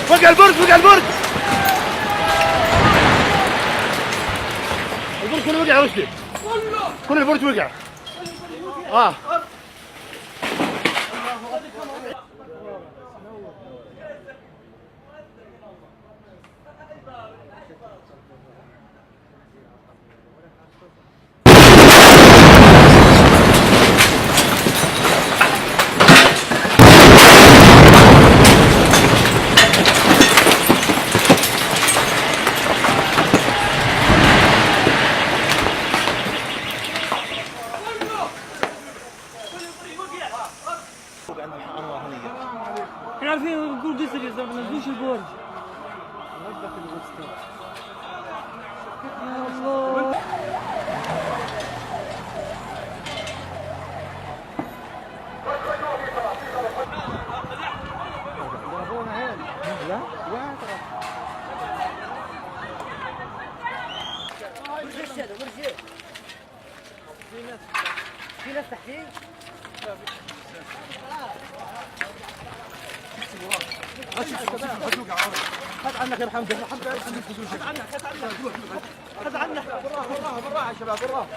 وقع البرج وقع البرج. البرج كله وقع يا رشدي. كل البرج وقع. احنا عارفين نقول قصر يا زلمه ما نزلوش البرج. يا الله في ناس تحتيه. هات عنك يا محمد. هات عنك بالراحه بالراحه يا شباب بالراحه.